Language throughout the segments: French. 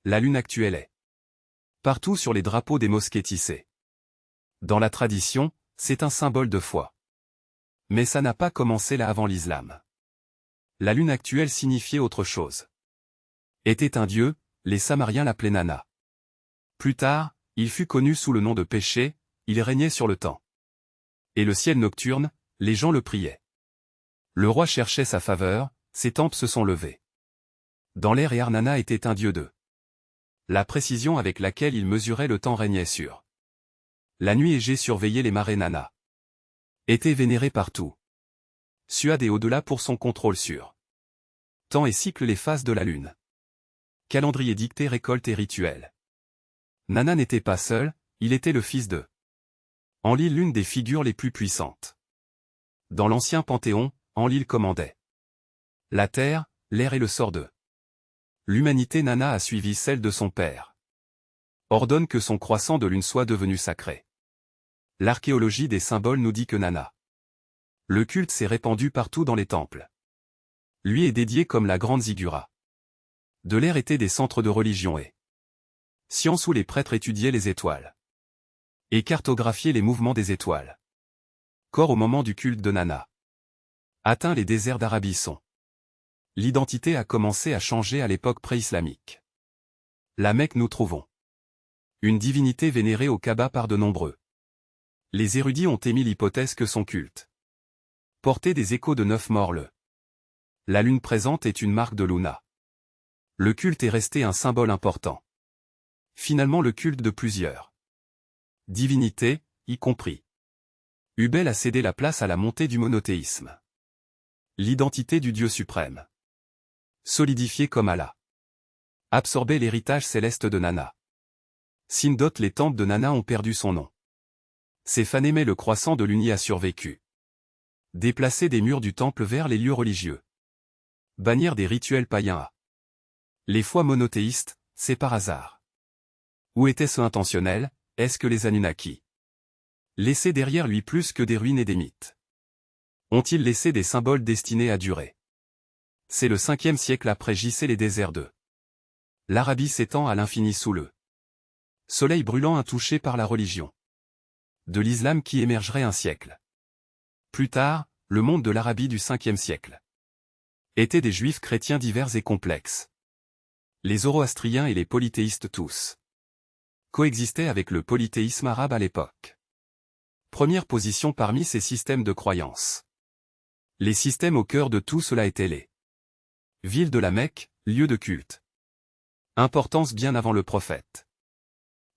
la lune actuelle est partout sur les drapeaux des mosquées tissées. Dans la tradition, c'est un symbole de foi. Mais ça n'a pas commencé là avant l'islam. La lune actuelle signifiait autre chose. Était un dieu, les Samariens l'appelaient Nana. Plus tard, il fut connu sous le nom de péché, il régnait sur le temps. Et le ciel nocturne, les gens le priaient. Le roi cherchait sa faveur, ses tempes se sont levées. Dans l'air et Nana était un dieu d'eux. La précision avec laquelle il mesurait le temps régnait sur. La nuit Égée surveillait les marées Nana. Était vénéré partout. Suade et au-delà pour son contrôle sur temps et cycle les phases de la lune. Calendrier dicté récolte et rituel. Nana n'était pas seul, il était le fils de Enlil, l'une des figures les plus puissantes. Dans l'ancien panthéon, Enlil commandait la terre, l'air et le sort de l'humanité. Nana a suivi celle de son père. Ordonne que son croissant de lune soit devenu sacré. L'archéologie des symboles nous dit que Nana. Le culte s'est répandu partout dans les temples. Lui est dédié comme la grande Zigura. De l'air étaient des centres de religion et science où les prêtres étudiaient les étoiles et cartographiaient les mouvements des étoiles. Corps au moment du culte de Nana. Atteint les déserts d'Arabie sont. L'identité a commencé à changer à l'époque pré-islamique. La Mecque nous trouvons. Une divinité vénérée au Kaaba par de nombreux. Les érudits ont émis l'hypothèse que son culte portait des échos de 9 morts le. La lune présente est une marque de Luna. Le culte est resté un symbole important. Finalement le culte de plusieurs divinités, y compris Hubel a cédé la place à la montée du monothéisme. L'identité du Dieu suprême. Solidifiée comme Allah. Absorbé l'héritage céleste de Nana. Sindot, les temples de Nana ont perdu son nom. Séphanémé, le croissant de l'Uni, a survécu. Déplacer des murs du temple vers les lieux religieux. Bannir des rituels païens à les foi monothéistes, c'est par hasard. Ou était-ce intentionnel? Est-ce que les Anunnaki laissaient derrière lui plus que des ruines et des mythes? Ont-ils laissé des symboles destinés à durer? C'est le 5e siècle après J.C. les déserts de l'Arabie s'étend à l'infini sous le soleil brûlant, intouché par la religion de l'islam qui émergerait un siècle plus tard. Le monde de l'Arabie du 5e siècle était des juifs chrétiens divers et complexes. Les zoroastriens et les polythéistes tous coexistaient avec le polythéisme arabe à l'époque. Première position parmi ces systèmes de croyance. Les systèmes au cœur de tout cela étaient les villes de la Mecque, lieu de culte. Importance bien avant le prophète.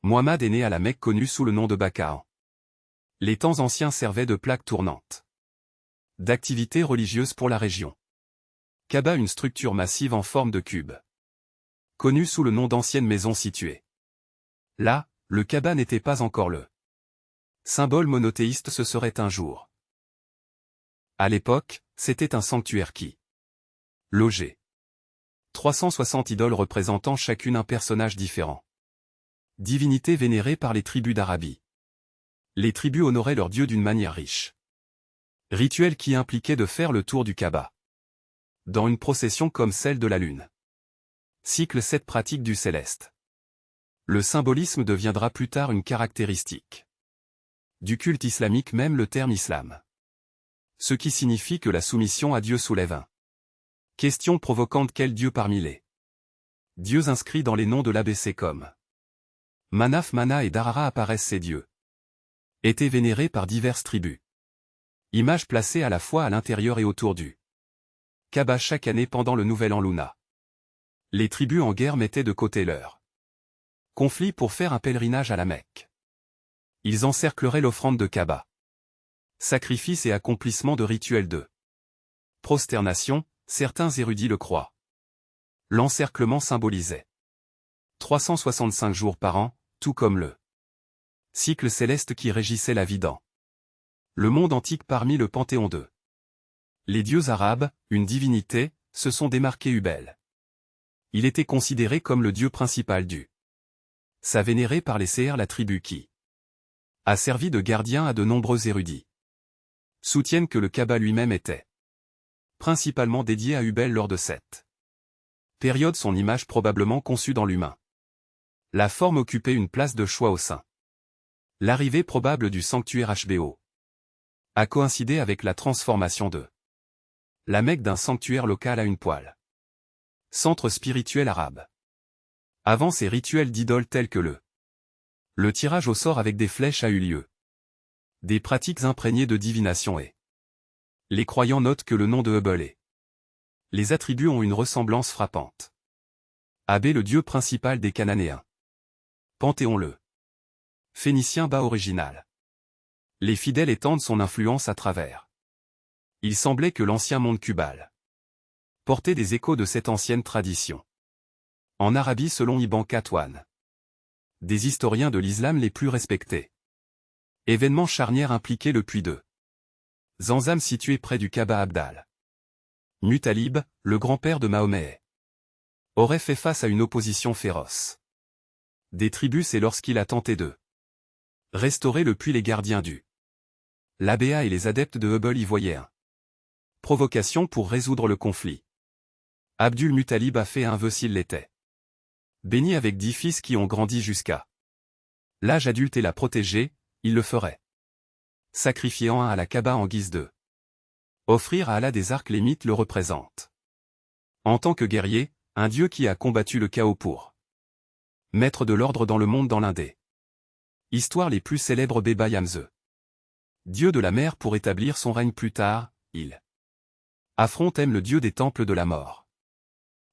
Muhammad est né à la Mecque, connue sous le nom de Bacaan. Les temps anciens servaient de plaque tournante d'activités religieuses pour la région. Kaaba, une structure massive en forme de cube, connue sous le nom d'ancienne maison située là. Le Kaaba n'était pas encore le symbole monothéiste, ce serait un jour. À l'époque, c'était un sanctuaire qui logeait 360 idoles représentant chacune un personnage différent. Divinité vénérée par les tribus d'Arabie. Les tribus honoraient leurs dieux d'une manière riche. Rituel qui impliquait de faire le tour du Kaaba dans une procession comme celle de la lune. Cycle 7, pratique du céleste. Le symbolisme deviendra plus tard une caractéristique du culte islamique, même le terme islam. Ce qui signifie que la soumission à Dieu soulève un question provocante: quel Dieu parmi les dieux inscrits dans les noms de l'ABC comme Manaf, Mana et Darara apparaissent? Ces dieux étaient vénérés par diverses tribus. Images placées à la fois à l'intérieur et autour du Kaaba chaque année pendant le nouvel an Luna. Les tribus en guerre mettaient de côté leur conflit pour faire un pèlerinage à la Mecque. Ils encercleraient l'offrande de Kaaba. Sacrifice et accomplissement de rituels de prosternation, certains érudits le croient. L'encerclement symbolisait 365 jours par an, tout comme le cycle céleste qui régissait la vie dans le monde antique. Parmi le panthéon de les dieux arabes, une divinité, se sont démarqués Hubel. Il était considéré comme le dieu principal du Sa vénéré par les Seher, la tribu qui a servi de gardien à de nombreux érudits. Soutiennent que le Kaaba lui-même était principalement dédié à Hubel lors de cette période, son image probablement conçue dans l'humain. La forme occupait une place de choix au sein. L'arrivée probable du sanctuaire HBO a coïncidé avec la transformation de la Mecque d'un sanctuaire local à une poêle. Centre spirituel arabe. Avant ces rituels d'idoles tels que le tirage au sort avec des flèches a eu lieu. Des pratiques imprégnées de divination et les croyants notent que le nom de Hubble et les attributs ont une ressemblance frappante. Abé, le dieu principal des Cananéens. Panthéon, le phénicien bas original. Les fidèles étendent son influence à travers. Il semblait que l'ancien monde cubal portait des échos de cette ancienne tradition. En Arabie, selon Ibn Qatwan, des historiens de l'islam les plus respectés. Événement charnière impliqué le puits de Zamzam situé près du Kaaba. Abdal Muttalib, le grand-père de Mahomet, aurait fait face à une opposition féroce des tribus. C'est lorsqu'il a tenté de restaurer le puits. Les gardiens du l'Abéa et les adeptes de Hubble y voyaient une provocation pour résoudre le conflit. Abdul Muttalib a fait un vœu s'il l'était béni avec 10 fils qui ont grandi jusqu'à l'âge adulte et l'a protégé, il le ferait sacrifiant un à la Kaaba en guise de offrir à Allah des arcs. Les mythes le représentent en tant que guerrier, un dieu qui a combattu le chaos pour mettre de l'ordre dans le monde. Dans l'un des histoires les plus célèbres, Beba Yamze, dieu de la mer, pour établir son règne plus tard, il affronte le dieu des temples de la mort.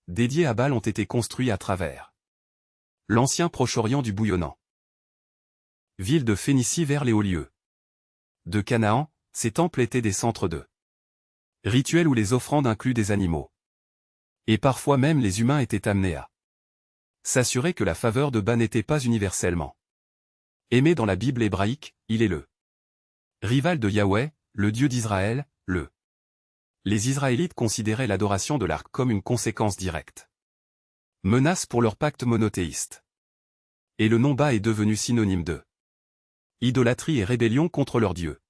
Dédiés à Baal ont été construits à travers l'ancien Proche-Orient du bouillonnant ville de Phénicie vers les hauts lieux de Canaan. Ces temples étaient des centres de rituels où les offrandes incluent des animaux. Et parfois même les humains étaient amenés à s'assurer que la faveur de Ba n'était pas universellement aimée. Dans la Bible hébraïque, il est le rival de Yahweh, le Dieu d'Israël. Les Israélites considéraient l'adoration de l'arc comme une conséquence directe menace pour leur pacte monothéiste. Et le nom Ba est devenu synonyme de idolâtrie et rébellion contre leur Dieu.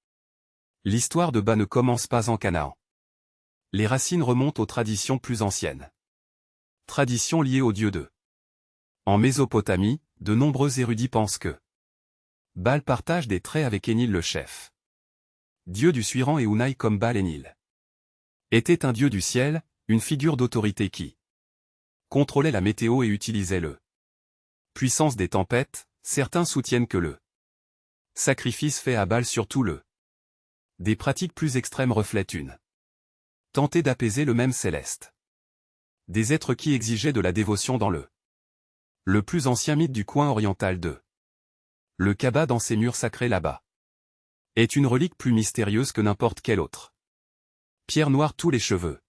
L'histoire de Ba ne commence pas en Canaan. Les racines remontent aux traditions plus anciennes. Traditions liées au dieu de. En Mésopotamie, de nombreux érudits pensent que Baal partage des traits avec Enlil, le chef dieu du Suiran, et Unaï, comme Baal Enlil était un dieu du ciel, une figure d'autorité qui contrôlait la météo et utilisait le puissance des tempêtes. Certains soutiennent que le sacrifice fait à Baal, surtout des pratiques plus extrêmes, reflètent une tenter d'apaiser le même céleste. Des êtres qui exigeaient de la dévotion dans le plus ancien mythe du coin oriental de le Kaaba, dans ses murs sacrés là-bas, est une relique plus mystérieuse que n'importe quelle autre. Pierre noire, tous les cheveux.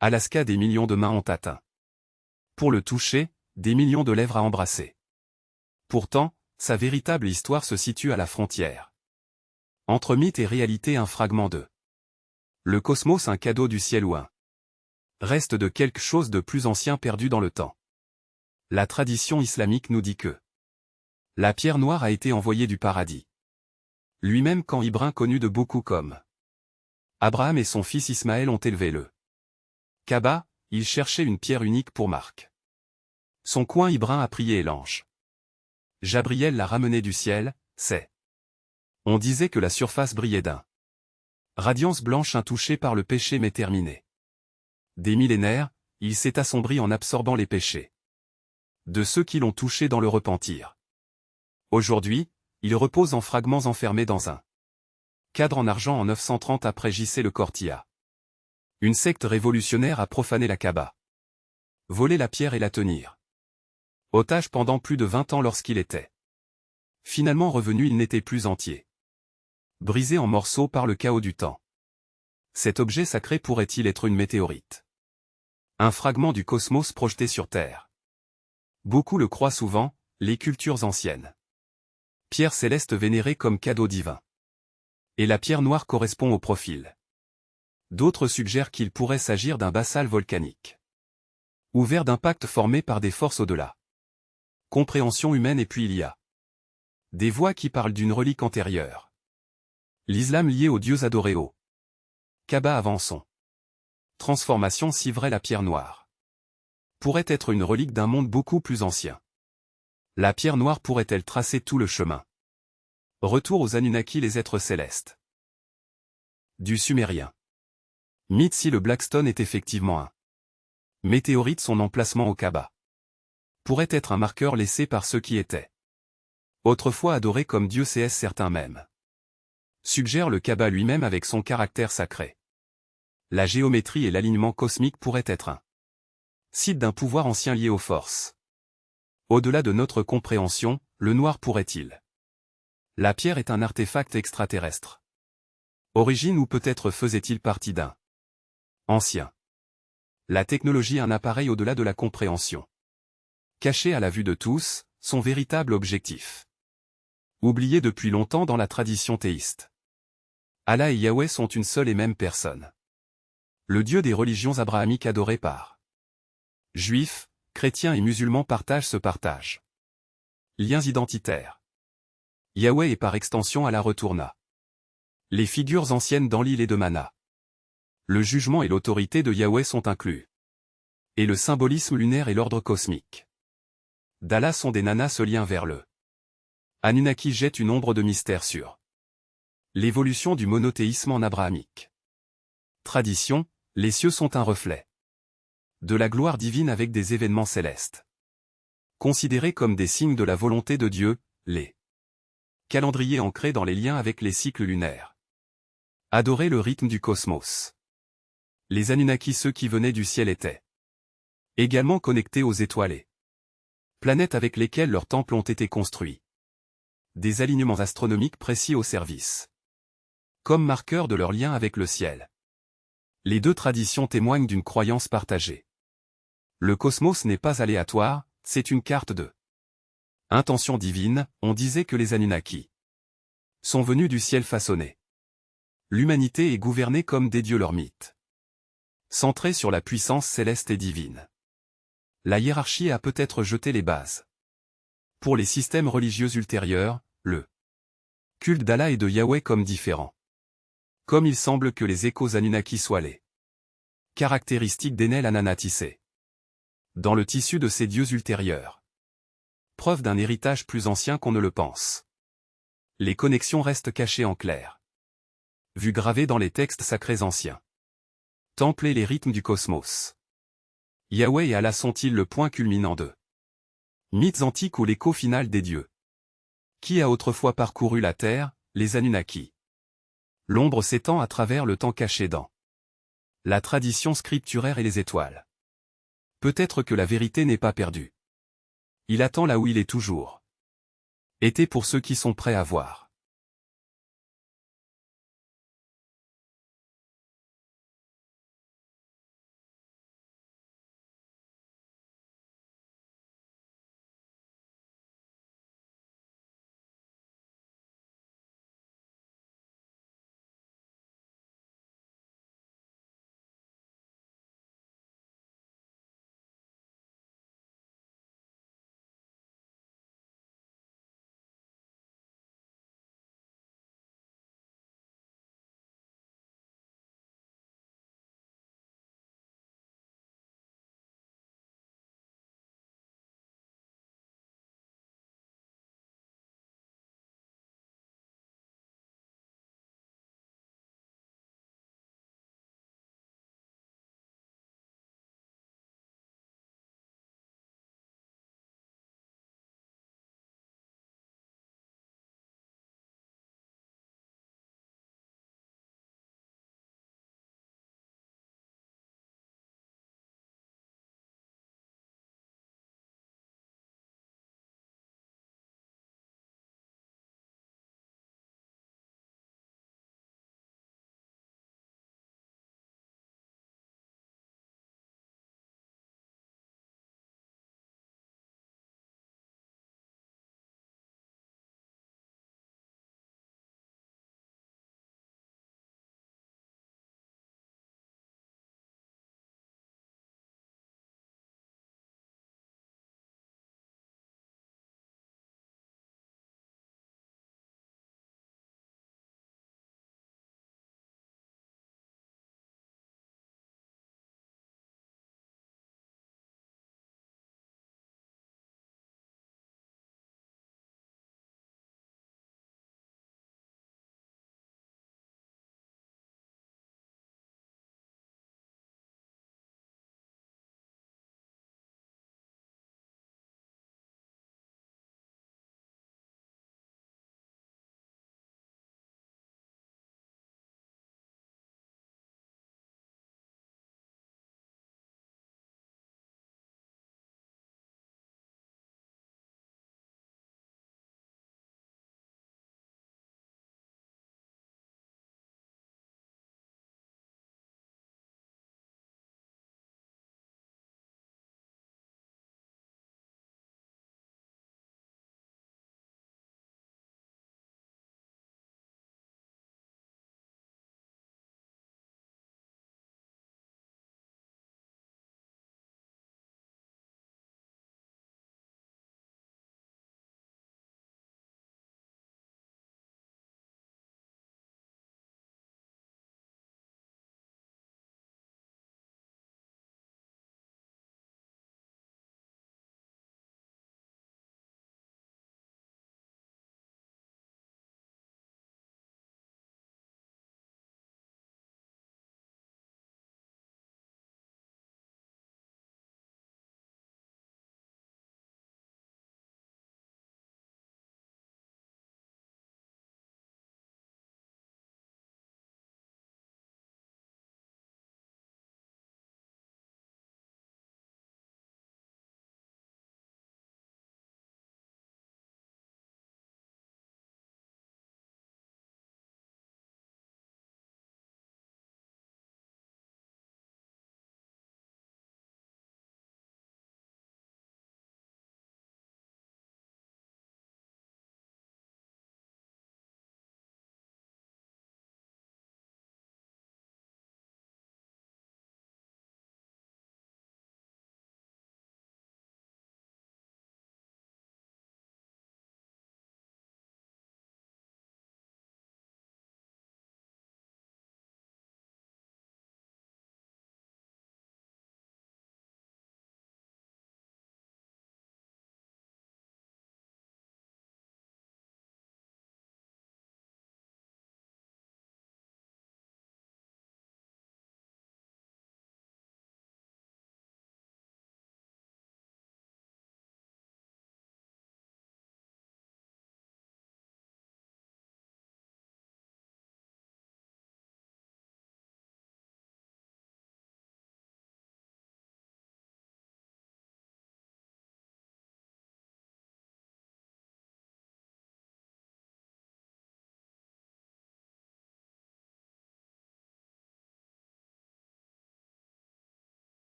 Alaska, des millions de mains ont atteint. Pour le toucher, des millions de lèvres à embrasser. Pourtant, sa véritable histoire se situe à la frontière entre mythe et réalité, un fragment de le cosmos, un cadeau du ciel ou un reste de quelque chose de plus ancien perdu dans le temps. La tradition islamique nous dit que la pierre noire a été envoyée du paradis lui-même quand Ibrahim, connu de beaucoup comme Abraham, et son fils Ismaël ont élevé le Kaaba. Il cherchait une pierre unique pour marque son coin. Ibrahim a prié et l'ange Jabriel l'a ramené du ciel. On disait que la surface brillait d'un radiance blanche intouchée par le péché mais terminée. Des millénaires, il s'est assombri en absorbant les péchés de ceux qui l'ont touché dans le repentir. Aujourd'hui, il repose en fragments enfermés dans un cadre en argent. En 930 après J.C. le Cortia, une secte révolutionnaire a profané la Kaaba, volé la pierre et la tenir otage pendant plus de 20 ans. Lorsqu'il était finalement revenu, il n'était plus entier. Brisé en morceaux par le chaos du temps. Cet objet sacré pourrait-il être une météorite? Un fragment du cosmos projeté sur Terre? Beaucoup le croient souvent, les cultures anciennes. Pierre céleste vénérée comme cadeau divin. Et la pierre noire correspond au profil. D'autres suggèrent qu'il pourrait s'agir d'un basalt volcanique, ouvert d'impact formé par des forces au-delà compréhension humaine. Et puis il y a des voix qui parlent d'une relique antérieure. L'islam lié aux dieux adorés au Kaaba avant son transformation. Si vrai, la pierre noire pourrait être une relique d'un monde beaucoup plus ancien. La pierre noire pourrait-elle tracer tout le chemin? Retour aux Anunnaki, les êtres célestes. Du sumérien. Mythe. Si le Blackstone est effectivement un météorite, son emplacement au Kaaba pourrait être un marqueur laissé par ceux qui étaient autrefois adorés comme Dieu. Certains même suggèrent le Kaaba lui-même avec son caractère sacré. La géométrie et l'alignement cosmique pourraient être un site d'un pouvoir ancien lié aux forces au-delà de notre compréhension. Le noir pourrait-il? La pierre est un artefact extraterrestre. Origine, ou peut-être faisait-il partie d'un ancien. La technologie, un appareil au-delà de la compréhension. Caché à la vue de tous, son véritable objectif. Oublié depuis longtemps dans la tradition théiste. Allah et Yahweh sont une seule et même personne. Le Dieu des religions abrahamiques adoré par Juifs, chrétiens et musulmans partagent ce partage. Liens identitaires. Yahweh et par extension Allah retourna. Les figures anciennes d'Enlil et de Mana. Le jugement et l'autorité de Yahweh sont inclus. Et le symbolisme lunaire et l'ordre cosmique d'Allah sont des nanas. Ce lien vers le Anunnaki jette une ombre de mystère sur l'évolution du monothéisme en abrahamique. Tradition, les cieux sont un reflet de la gloire divine avec des événements célestes considérés comme des signes de la volonté de Dieu. Les calendriers ancrés dans les liens avec les cycles lunaires. Adorer le rythme du cosmos. Les Anunnaki, ceux qui venaient du ciel, étaient également connectés aux étoiles, planètes avec lesquelles leurs temples ont été construits. Des alignements astronomiques précis au service comme marqueur de leur lien avec le ciel. Les deux traditions témoignent d'une croyance partagée. Le cosmos n'est pas aléatoire, c'est une carte de intention divine. On disait que les Anunnaki sont venus du ciel façonné. L'humanité est gouvernée comme des dieux. Leur mythe centré sur la puissance céleste et divine. La hiérarchie a peut-être jeté les bases pour les systèmes religieux ultérieurs, le culte d'Allah et de Yahweh comme différents. Comme il semble que les échos Anunnaki soient les caractéristiques d'Enel Ananatissé dans le tissu de ces dieux ultérieurs. Preuve d'un héritage plus ancien qu'on ne le pense. Les connexions restent cachées en clair. Vues gravées dans les textes sacrés anciens. Temple et les rythmes du cosmos. Yahweh et Allah sont-ils le point culminant de mythes antiques ou l'écho final des dieux? Qui a autrefois parcouru la terre? Les Anunnaki. L'ombre s'étend à travers le temps caché dans la tradition scripturaire et les étoiles. Peut-être que la vérité n'est pas perdue. Il attend là où il est toujours été pour ceux qui sont prêts à voir.